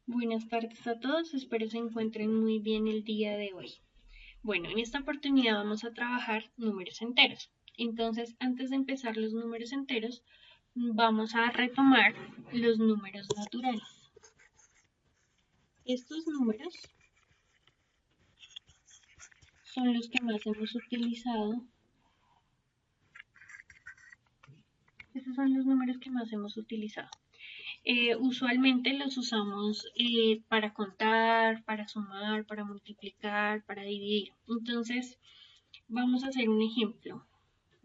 Buenas tardes a todos, espero se encuentren muy bien el día de hoy. Bueno, en esta oportunidad vamos a trabajar números enteros. Entonces, antes de empezar los números enteros, vamos a retomar los números naturales. Estos números son los que más hemos utilizado. Estos son los números que más hemos utilizado. Usualmente los usamos para contar, para sumar, para multiplicar, para dividir. Entonces, vamos a hacer un ejemplo.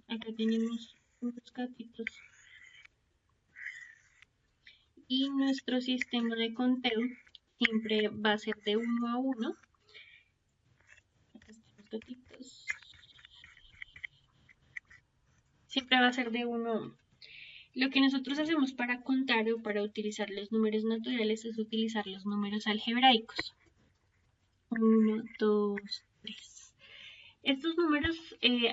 Acá tenemos unos gatitos y nuestro sistema de conteo siempre va a ser de 1 a 1. Acá están los gatitos. Siempre va a ser de 1 a 1. Lo que nosotros hacemos para contar o para utilizar los números naturales es utilizar los números algebraicos. 1, 2, 3. Estos números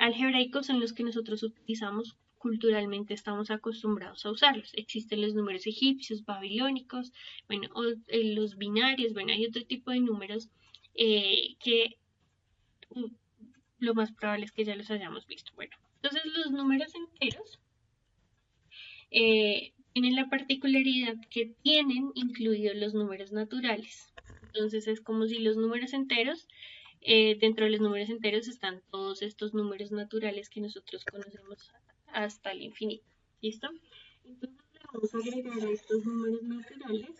algebraicos son los que nosotros utilizamos culturalmente, estamos acostumbrados a usarlos. Existen los números egipcios, babilónicos, bueno, los binarios, bueno, hay otro tipo de números que lo más probable es que ya los hayamos visto. Bueno, entonces los números enteros tienen la particularidad que tienen incluidos los números naturales. Entonces es como si los números enteros dentro de los números enteros están todos estos números naturales que nosotros conocemos hasta el infinito. ¿Listo? Entonces le vamos a agregar a estos números naturales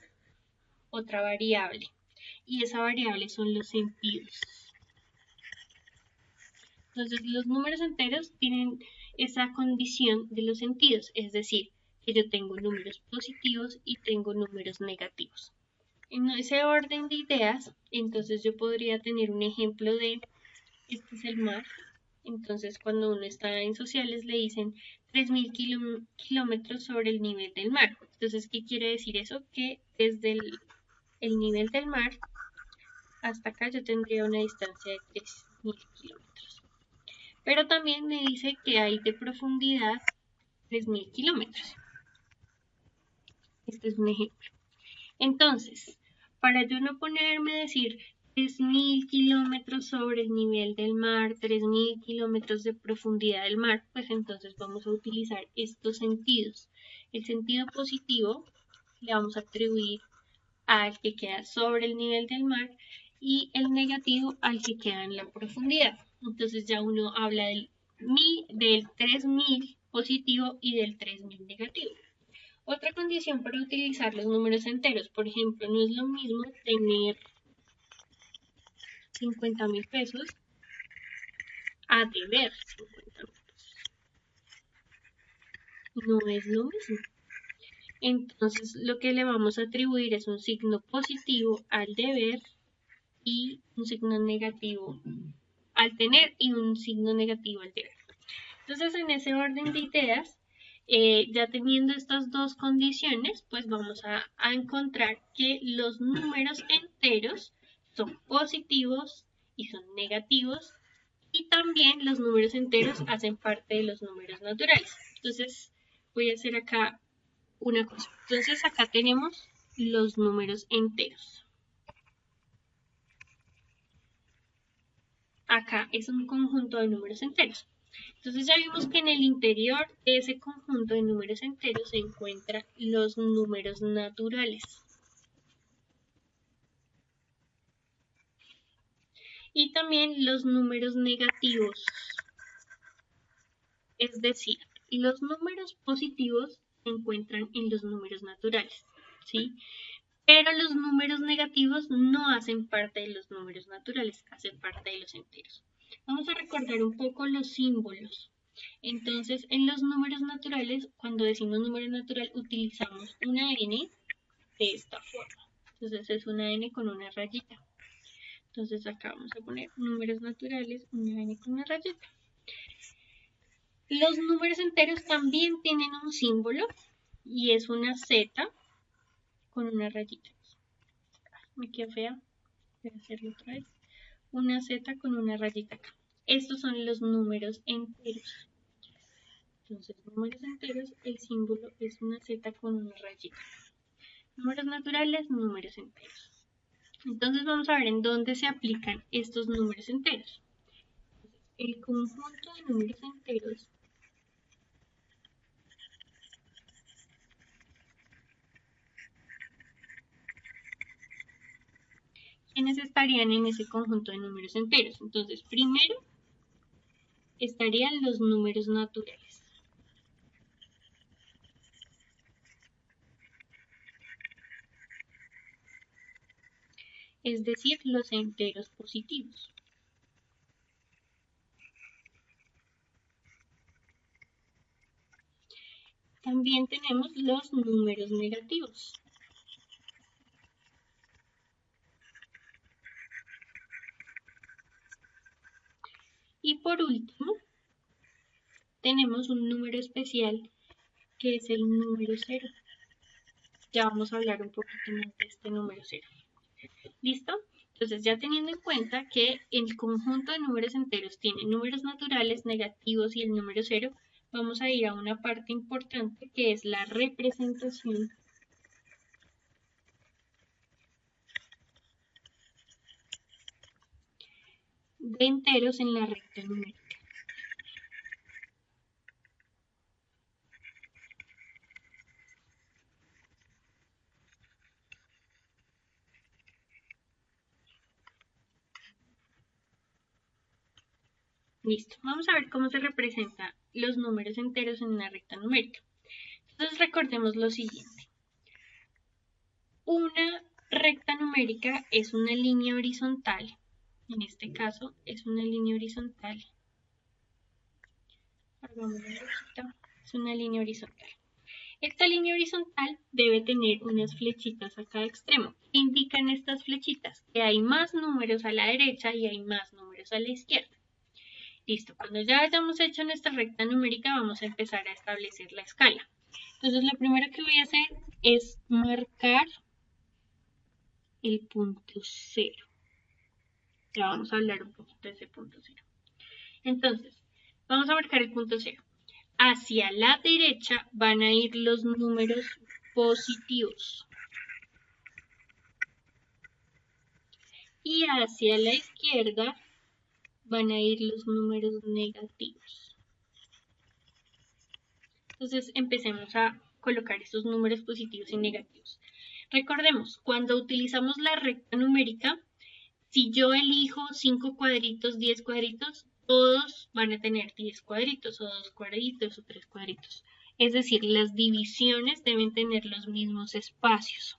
otra variable. Y esa variable son los sentidos. Entonces los números enteros tienen esa condición de los sentidos, es decir, que yo tengo números positivos y tengo números negativos. En ese orden de ideas, entonces yo podría tener un ejemplo de, este es el mar. Entonces, cuando uno está en sociales, le dicen 3.000 kilómetros sobre el nivel del mar. Entonces, ¿qué quiere decir eso? Que desde el nivel del mar hasta acá yo tendría una distancia de 3.000 kilómetros. Pero también me dice que hay de profundidad 3.000 kilómetros. Este es un ejemplo. Entonces, para yo no ponerme a decir 3.000 kilómetros sobre el nivel del mar, 3.000 kilómetros de profundidad del mar, pues entonces vamos a utilizar estos sentidos. El sentido positivo le vamos a atribuir al que queda sobre el nivel del mar y el negativo al que queda en la profundidad. Entonces ya uno habla del 3.000 positivo y del 3.000 negativo. Otra condición para utilizar los números enteros, por ejemplo, no es lo mismo tener 50.000 pesos a deber 50.000 pesos. No es lo mismo. Entonces, lo que le vamos a atribuir es un signo positivo al deber y un signo negativo al tener y un signo negativo al deber. Entonces, en ese orden de ideas, ya teniendo estas dos condiciones, pues vamos a encontrar que los números enteros son positivos y son negativos y también los números enteros hacen parte de los números naturales. Entonces voy a hacer acá una cosa. Entonces acá tenemos los números enteros. Acá es un conjunto de números enteros. Entonces ya vimos que en el interior de ese conjunto de números enteros se encuentran los números naturales. Y también los números negativos. Es decir, los números positivos se encuentran en los números naturales, ¿sí? Pero los números negativos no hacen parte de los números naturales, hacen parte de los enteros. Vamos a recordar un poco los símbolos. Entonces, en los números naturales, cuando decimos número natural, utilizamos una n de esta forma. Entonces, es una n con una rayita. Entonces, acá vamos a poner números naturales, una n con una rayita. Los números enteros también tienen un símbolo y es una z con una rayita. Me queda fea. Voy a hacerlo otra vez. Una z con una rayita acá. Estos son los números enteros. Entonces, números enteros, el símbolo es una z con una rayita. Números naturales, números enteros. Entonces vamos a ver en dónde se aplican estos números enteros. El conjunto de números enteros ¿quiénes estarían en ese conjunto de números enteros? Entonces, primero estarían los números naturales. Es decir, los enteros positivos. También tenemos los números negativos. Y por último, tenemos un número especial que es el número 0. Ya vamos a hablar un poquito más de este número 0. ¿Listo? Entonces, ya teniendo en cuenta que el conjunto de números enteros tiene números naturales, negativos y el número 0, vamos a ir a una parte importante que es la representación de enteros en la recta numérica. Listo, vamos a ver cómo se representan los números enteros en una recta numérica. Entonces recordemos lo siguiente. Una recta numérica es una línea horizontal. En este caso es una línea horizontal. Es una línea horizontal. Esta línea horizontal debe tener unas flechitas a cada extremo. ¿Qué indican estas flechitas? Que hay más números a la derecha y hay más números a la izquierda. Listo, cuando ya hayamos hecho nuestra recta numérica vamos a empezar a establecer la escala. Entonces lo primero que voy a hacer es marcar el punto 0. Ya vamos a hablar un poquito de ese punto 0. Entonces, vamos a marcar el punto 0. Hacia la derecha van a ir los números positivos. Y hacia la izquierda van a ir los números negativos. Entonces empecemos a colocar estos números positivos y negativos. Recordemos, cuando utilizamos la recta numérica, si yo elijo 5 cuadritos, 10 cuadritos, todos van a tener 10 cuadritos, o 2 cuadritos, o 3 cuadritos. Es decir, las divisiones deben tener los mismos espacios.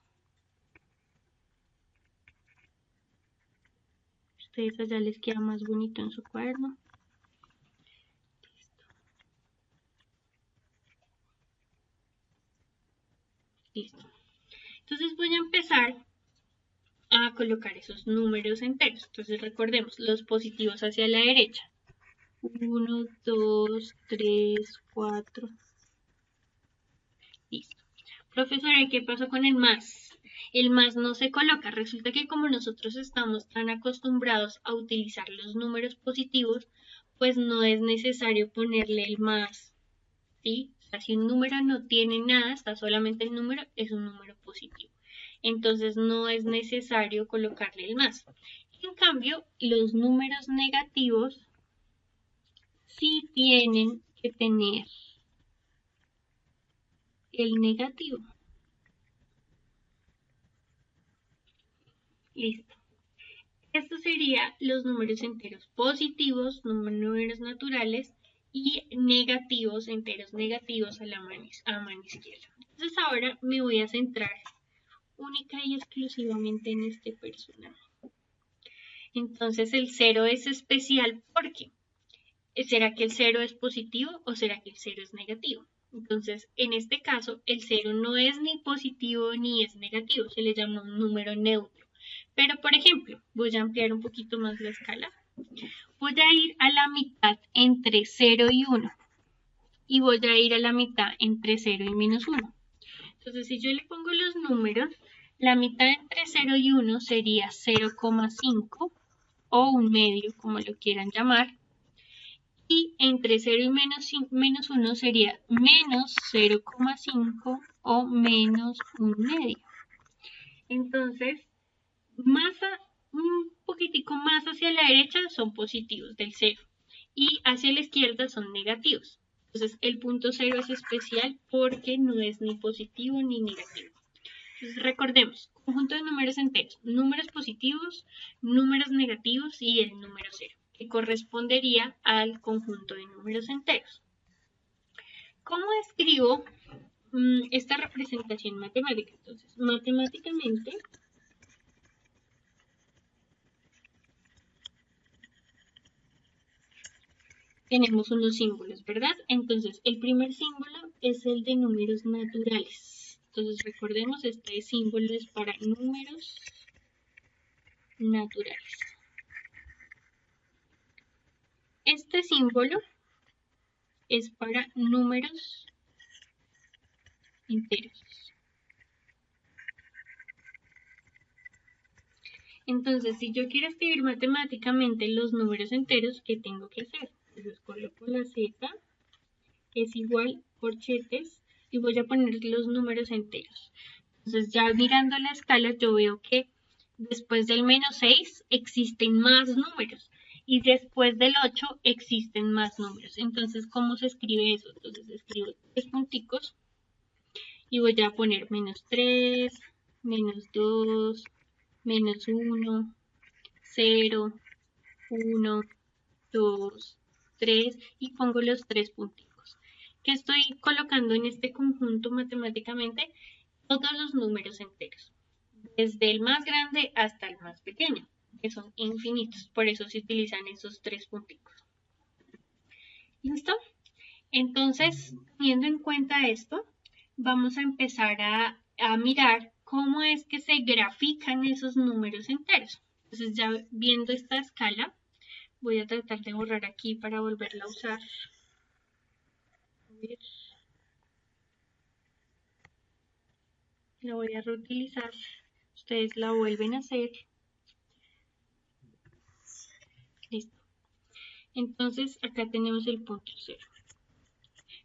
Ustedes allá les queda más bonito en su cuaderno. Listo. Entonces voy a empezar a colocar esos números enteros. Entonces recordemos, los positivos hacia la derecha. 1, 2, 3, 4. Listo. Profesora, ¿qué pasó con el más? El más no se coloca. Resulta que como nosotros estamos tan acostumbrados a utilizar los números positivos, pues no es necesario ponerle el más. ¿Sí? O sea, si un número no tiene nada, está solamente el número, es un número positivo. Entonces no es necesario colocarle el más. En cambio, los números negativos sí tienen que tener el negativo. Listo. Estos serían los números enteros positivos, números naturales, y negativos, enteros negativos a mano izquierda. Entonces ahora me voy a centrar única y exclusivamente en este personaje. Entonces el 0 es especial porque ¿será que el 0 es positivo o será que el 0 es negativo? Entonces, en este caso, el 0 no es ni positivo ni es negativo, se le llama un número neutro. Pero, por ejemplo, voy a ampliar un poquito más la escala. Voy a ir a la mitad entre 0 y 1. Y voy a ir a la mitad entre 0 y menos 1. Entonces, si yo le pongo los números, la mitad entre 0 y 1 sería 0,5 o un medio, como lo quieran llamar. Y entre 0 y menos 1 sería menos 0,5 o menos un medio. Entonces, un poquitico más hacia la derecha son positivos del 0 y hacia la izquierda son negativos. Entonces, el punto 0 es especial porque no es ni positivo ni negativo. Entonces, recordemos, conjunto de números enteros, números positivos, números negativos y el número 0, que correspondería al conjunto de números enteros. ¿Cómo escribo esta representación matemática? Entonces, matemáticamente tenemos unos símbolos, ¿verdad? Entonces, el primer símbolo es el de números naturales. Entonces, recordemos, este símbolo es para números naturales. Este símbolo es para números enteros. Entonces, si yo quiero escribir matemáticamente los números enteros, ¿qué tengo que hacer? Entonces, coloco la Z, es igual corchetes, y voy a poner los números enteros. Entonces, ya mirando la escala, yo veo que después del menos 6 existen más números. Y después del 8 existen más números. Entonces, ¿cómo se escribe eso? Entonces, escribo 3 punticos y voy a poner menos 3, menos 2, menos 1, 0, 1, 2, 3 y pongo los 3 punticos. ¿Qué estoy colocando en este conjunto matemáticamente? Todos los números enteros, desde el más grande hasta el más pequeño, que son infinitos. Por eso se utilizan esos 3 punticos. ¿Listo? Entonces, teniendo en cuenta esto, vamos a empezar a mirar cómo es que se grafican esos números enteros. Entonces, ya viendo esta escala, voy a tratar de borrar aquí para volverla a usar. La voy a reutilizar. Ustedes la vuelven a hacer. Listo. Entonces, acá tenemos el punto 0.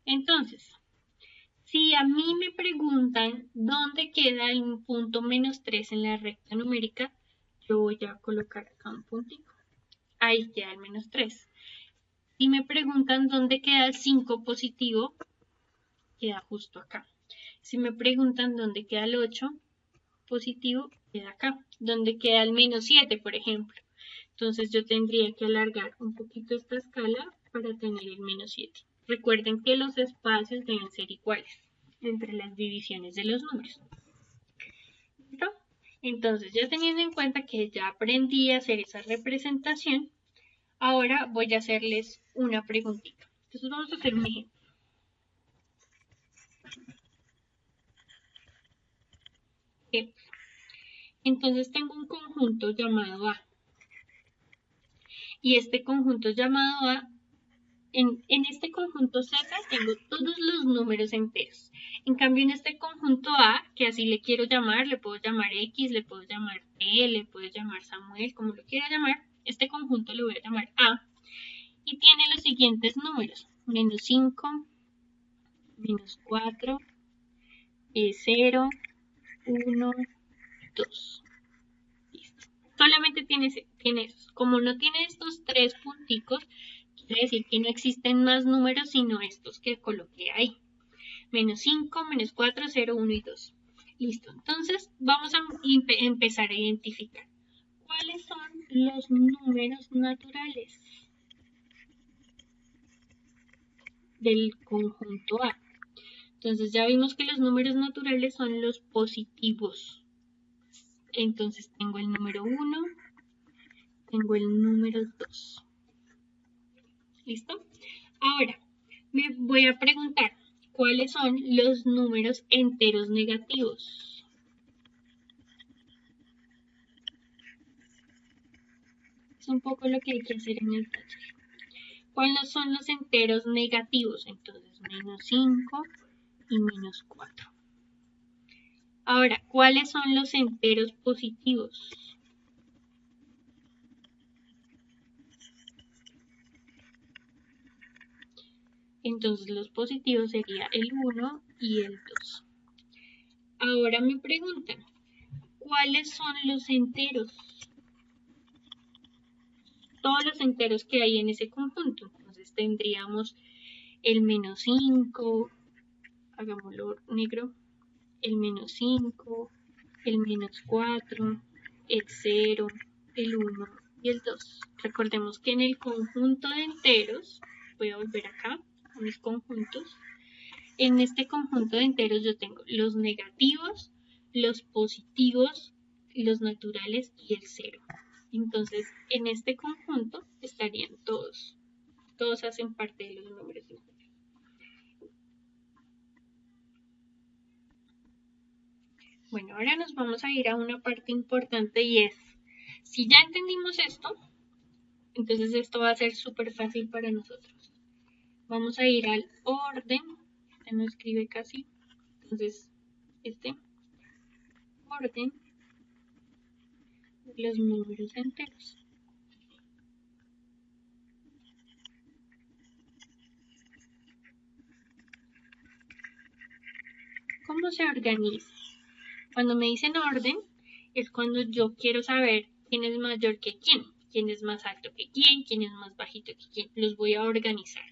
Entonces, si a mí me preguntan dónde queda el punto menos 3 en la recta numérica, yo voy a colocar acá un puntito. Ahí queda el menos 3. Si me preguntan dónde queda el 5 positivo, queda justo acá. Si me preguntan dónde queda el 8 positivo, queda acá. Dónde queda el menos 7, por ejemplo. Entonces yo tendría que alargar un poquito esta escala para tener el menos 7. Recuerden que los espacios deben ser iguales entre las divisiones de los números. ¿Listo? Entonces, ya teniendo en cuenta que ya aprendí a hacer esa representación, ahora voy a hacerles una preguntita. Entonces vamos a hacer un ejemplo. Entonces tengo un conjunto llamado A. Y este conjunto llamado A, en este conjunto Z tengo todos los números enteros. En cambio, en este conjunto A, que así le quiero llamar, le puedo llamar X, le puedo llamar T, le puedo llamar Samuel, como lo quiera llamar, este conjunto le voy a llamar A. Y tiene los siguientes números: menos 5, menos 4, 0, 1, 2. Listo. Solamente tiene esos. Como no tiene estos 3 punticos, quiere decir que no existen más números sino estos que coloqué ahí. Menos 5, menos 4, 0, 1 y 2. Listo. Entonces vamos a empezar a identificar cuáles son los números naturales del conjunto A. Entonces ya vimos que los números naturales son los positivos. Entonces tengo el número 1, tengo el número 2. ¿Listo? Ahora me voy a preguntar cuáles son los números enteros negativos. Es un poco lo que hay que hacer en el taller. ¿Cuáles son los enteros negativos? Entonces, menos 5 y menos 4. Ahora, ¿cuáles son los enteros positivos? Entonces, los positivos serían el 1 y el 2. Ahora me preguntan, ¿cuáles son los enteros? Todos los enteros que hay en ese conjunto. Entonces tendríamos el menos 5, hagámoslo negro, el menos 5, el menos 4, el 0, el 1 y el 2. Recordemos que en el conjunto de enteros, voy a volver acá a mis conjuntos, en este conjunto de enteros yo tengo los negativos, los positivos, los naturales y el 0. Entonces, en este conjunto estarían todos. Todos hacen parte de los números enteros. Bueno, ahora nos vamos a ir a una parte importante y es, si ya entendimos esto, entonces esto va a ser súper fácil para nosotros. Vamos a ir al orden, ya no escribe casi, entonces orden de los números enteros. ¿Cómo se organiza? Cuando me dicen orden, es cuando yo quiero saber quién es mayor que quién es más alto que quién es más bajito que quién. Los voy a organizar.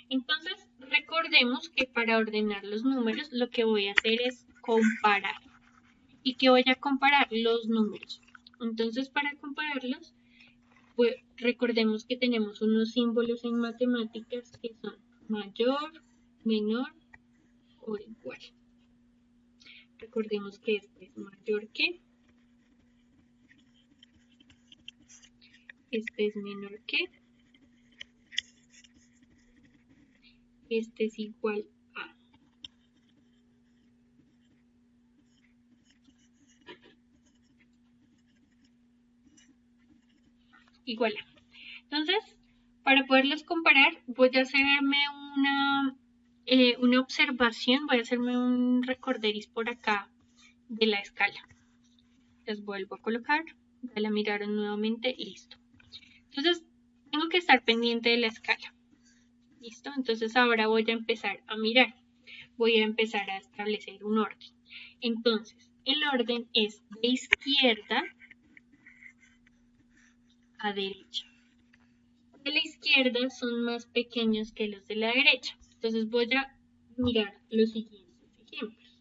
Entonces, recordemos que para ordenar los números, lo que voy a hacer es comparar. ¿Y qué voy a comparar? Los números. Entonces, para compararlos, pues, recordemos que tenemos unos símbolos en matemáticas que son mayor, menor o igual. Recordemos que este es mayor que, este es menor que, este es igual a. Igual a. Entonces, para poderlos comparar, voy a hacerme una observación, voy a hacerme un recorderis por acá de la escala. Las vuelvo a colocar, ya la miraron nuevamente y listo. Entonces, tengo que estar pendiente de la escala. ¿Listo? Entonces ahora voy a empezar a mirar. Voy a empezar a establecer un orden. Entonces, el orden es de izquierda a derecha. De la izquierda son más pequeños que los de la derecha. Entonces voy a mirar los siguientes ejemplos.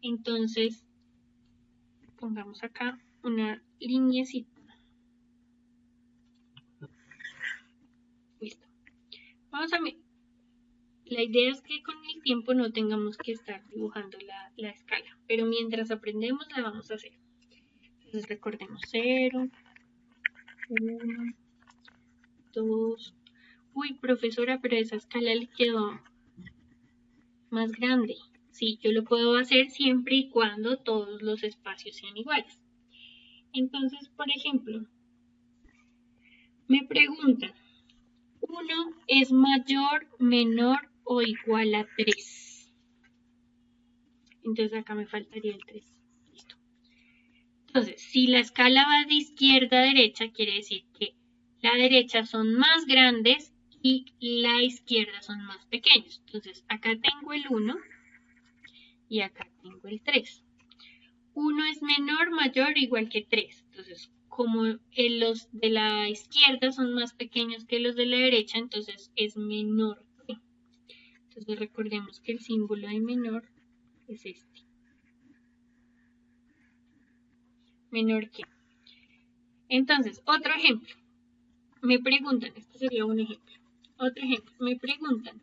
Entonces, pongamos acá una lineecita. Listo. Vamos a ver. La idea es que con el tiempo no tengamos que estar dibujando la escala, pero mientras aprendemos la vamos a hacer. Entonces recordemos 0, 1, 2. Uy, profesora, pero esa escala le quedó más grande. Sí, yo lo puedo hacer siempre y cuando todos los espacios sean iguales. Entonces, por ejemplo, me preguntan, 1 es mayor, menor o igual a 3. Entonces acá me faltaría el 3. Listo. Entonces, si la escala va de izquierda a derecha, quiere decir que la derecha son más grandes y la izquierda son más pequeños. Entonces, acá tengo el 1 y acá tengo el 3. 1 es menor, mayor o igual que 3. Entonces, como los de la izquierda son más pequeños que los de la derecha, entonces es menor que. Entonces, recordemos que el símbolo de menor es este. Menor que. Entonces, otro ejemplo. Me preguntan, este sería un ejemplo. Otro ejemplo, me preguntan,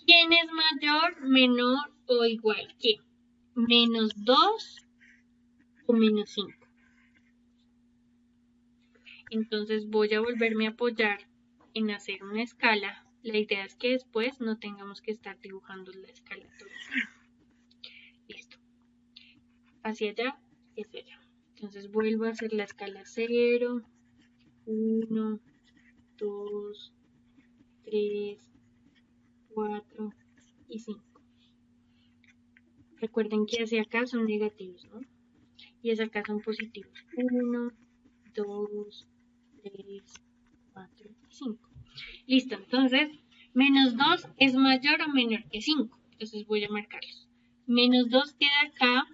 ¿quién es mayor, menor o igual que? ¿Menos 2 o menos 5? Entonces voy a volverme a apoyar en hacer una escala. La idea es que después no tengamos que estar dibujando la escala todo el tiempo. Listo. Hacia allá y hacia allá. Entonces vuelvo a hacer la escala 0, 1, 2, 3, 4 y 5. Recuerden que hacia acá son negativos, ¿no? Y hacia acá son positivos. 1, 2, 3, 4 y 5. Listo, entonces, menos 2 es mayor o menor que 5. Entonces voy a marcarlos. Menos 2 queda acá,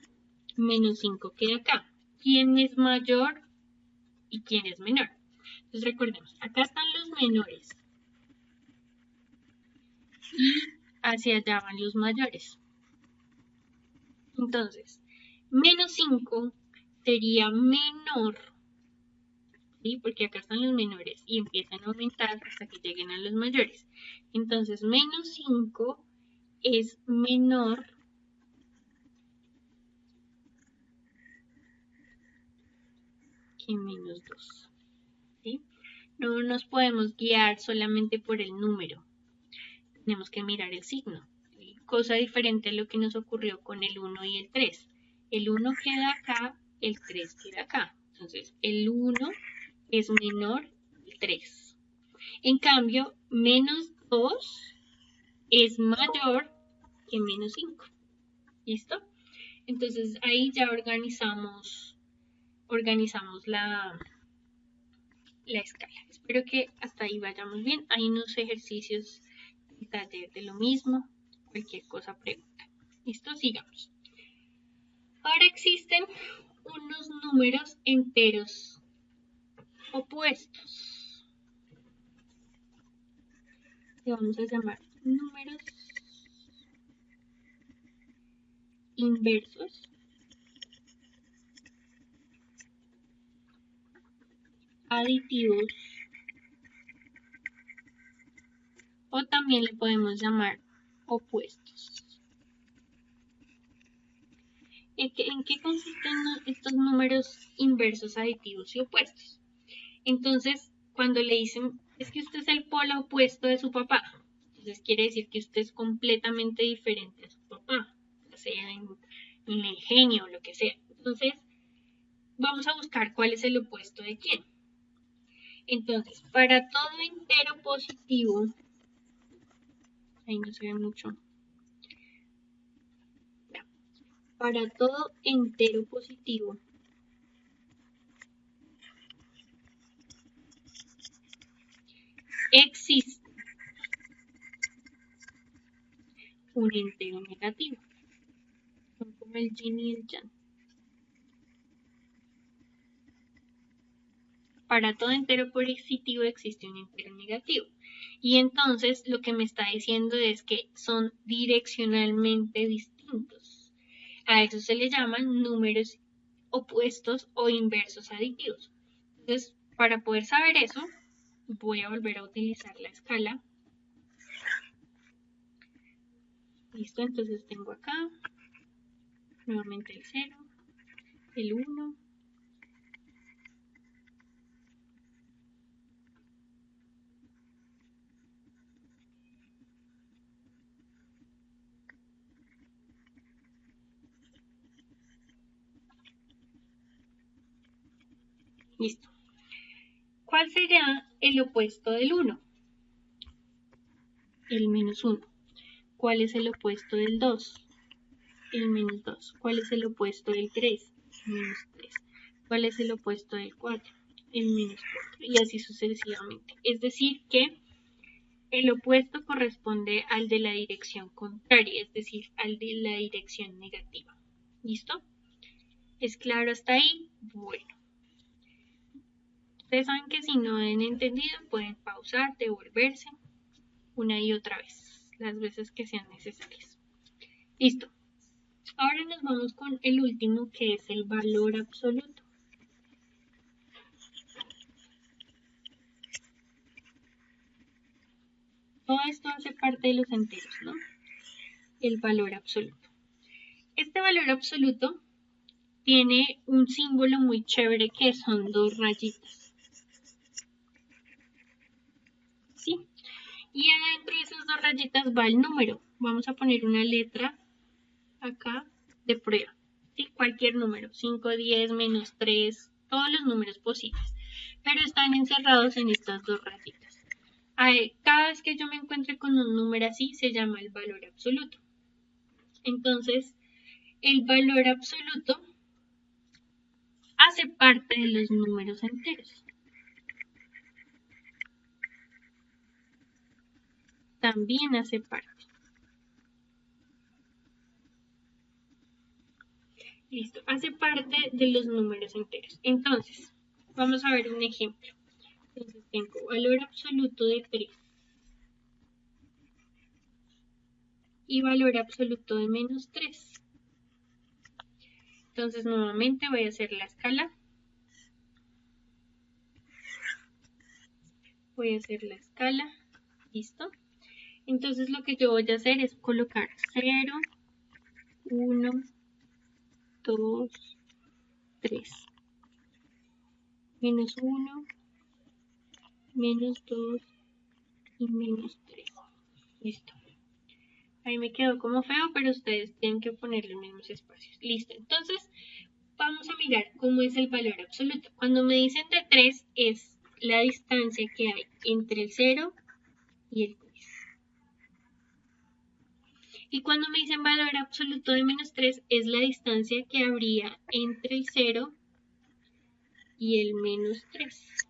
menos 5 queda acá. quién es mayor y quién es menor. Entonces recordemos, acá están los menores y hacia allá van los mayores. Entonces, menos 5 sería menor, ¿sí? Porque acá están los menores y empiezan a aumentar hasta que lleguen a los mayores. Entonces, menos 5 es menor que menos 2. ¿Sí? No nos podemos guiar solamente por el número. Tenemos que mirar el signo. Cosa diferente a lo que nos ocurrió con el 1 y el 3. El 1 queda acá, el 3 queda acá. Entonces, el 1 es menor que 3. En cambio, menos 2 es mayor que menos 5. ¿Listo? Entonces, ahí ya organizamos la escala. Espero que hasta ahí vayamos bien. Hay unos ejercicios de taller de lo mismo. Cualquier cosa pregunta. ¿Listo? Sigamos. Ahora existen unos números enteros opuestos. Que vamos a llamar números inversos aditivos, o también le podemos llamar opuestos. ¿En qué consisten estos números inversos, aditivos y opuestos? Entonces, cuando le dicen, es que usted es el polo opuesto de su papá, entonces quiere decir que usted es completamente diferente a su papá, ya sea en el ingenio o lo que sea. Entonces, vamos a buscar cuál es el opuesto de quién. Entonces, para todo entero positivo, ahí no se ve mucho. Para todo entero positivo, existe un entero negativo. Son como el yin y el yang. Para todo entero positivo existe un entero negativo. Y entonces lo que me está diciendo es que son direccionalmente distintos. A eso se le llaman números opuestos o inversos aditivos. Entonces, para poder saber eso, voy a volver a utilizar la escala. Listo, entonces tengo acá nuevamente el 0, el 1, listo. ¿Cuál será el opuesto del 1? El menos 1. ¿Cuál es el opuesto del 2? El menos 2. ¿Cuál es el opuesto del 3? El menos 3. ¿Cuál es el opuesto del 4? El menos 4. Y así sucesivamente. Es decir que el opuesto corresponde al de la dirección contraria, es decir, al de la dirección negativa. ¿Listo? ¿Es claro hasta ahí? Bueno. Ustedes saben que si no han entendido pueden pausar, devolverse una y otra vez, las veces que sean necesarias. Listo. Ahora nos vamos con el último, que es el valor absoluto. Todo esto hace parte de los enteros, ¿no? El valor absoluto. Este valor absoluto tiene un símbolo muy chévere que son dos rayitas. ¿Sí? Y adentro de esas dos rayitas va el número. Vamos a poner una letra acá de prueba. ¿Sí? Cualquier número, 5, 10, menos 3, todos los números posibles. Pero están encerrados en estas dos rayitas. Cada vez que yo me encuentre con un número así, se llama el valor absoluto. Entonces, el valor absoluto hace parte de los números enteros. También hace parte. Listo, hace parte de los números enteros. Entonces, vamos a ver un ejemplo. Entonces tengo valor absoluto de 3 y valor absoluto de menos 3. Entonces nuevamente voy a hacer la escala. Listo. Entonces lo que yo voy a hacer es colocar 0, 1, 2, 3. Menos 1, menos 2 y menos 3. Listo. Ahí me quedó como feo, pero ustedes tienen que poner los mismos espacios. Listo. Entonces vamos a mirar cómo es el valor absoluto. Cuando me dicen de 3 es la distancia que hay entre el 0 y el 3. Y cuando me dicen valor absoluto de menos 3 es la distancia que habría entre el 0 y el menos 3.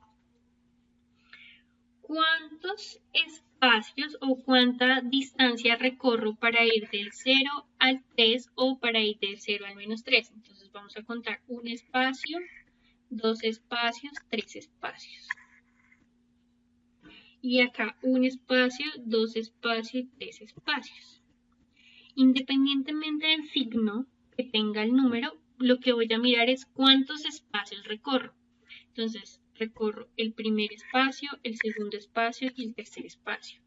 ¿Cuántos espacios o cuánta distancia recorro para ir del 0 al 3 o para ir del 0 al menos 3? Entonces vamos a contar un espacio, 2 espacios, 3 espacios. Y acá un espacio, 2 espacios, 3 espacios. Independientemente del signo que tenga el número, lo que voy a mirar es cuántos espacios recorro. Entonces, recorro el primer espacio, el segundo espacio y el tercer espacio.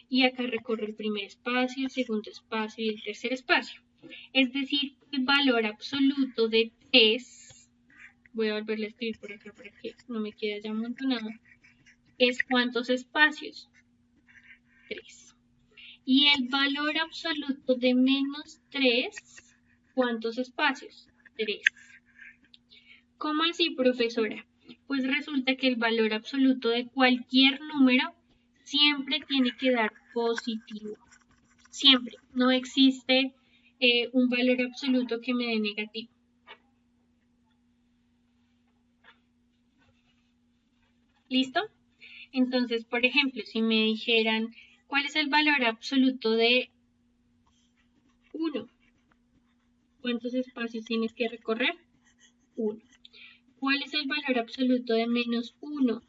Y acá recorro el primer espacio, el segundo espacio y el tercer espacio. Es decir, el valor absoluto de 3, voy a volverle a escribir por acá para que no me quede ya amontonado, es ¿cuántos espacios? 3. Y el valor absoluto de menos 3, ¿cuántos espacios? 3. ¿Cómo así, profesora? Pues resulta que el valor absoluto de cualquier número siempre tiene que dar positivo. Siempre. No existe un valor absoluto que me dé negativo. ¿Listo? Entonces, por ejemplo, si me dijeran, ¿cuál es el valor absoluto de 1? ¿Cuántos espacios tienes que recorrer? 1. ¿Cuál es el valor absoluto de menos 1?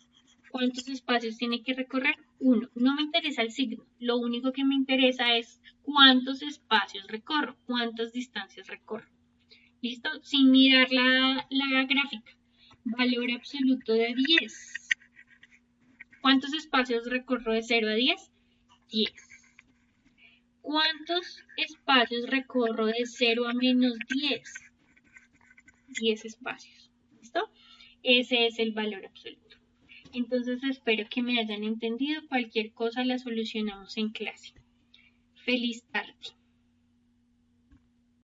¿Cuántos espacios tiene que recorrer? 1. No me interesa el signo. Lo único que me interesa es cuántos espacios recorro, cuántas distancias recorro. ¿Listo? Sin mirar la gráfica. Valor absoluto de 10. ¿Cuántos espacios recorro de 0 a 10? 10. ¿Cuántos espacios recorro de 0 a menos 10? 10 espacios. ¿Listo? Ese es el valor absoluto. Entonces espero que me hayan entendido. Cualquier cosa la solucionamos en clase. Feliz tarde.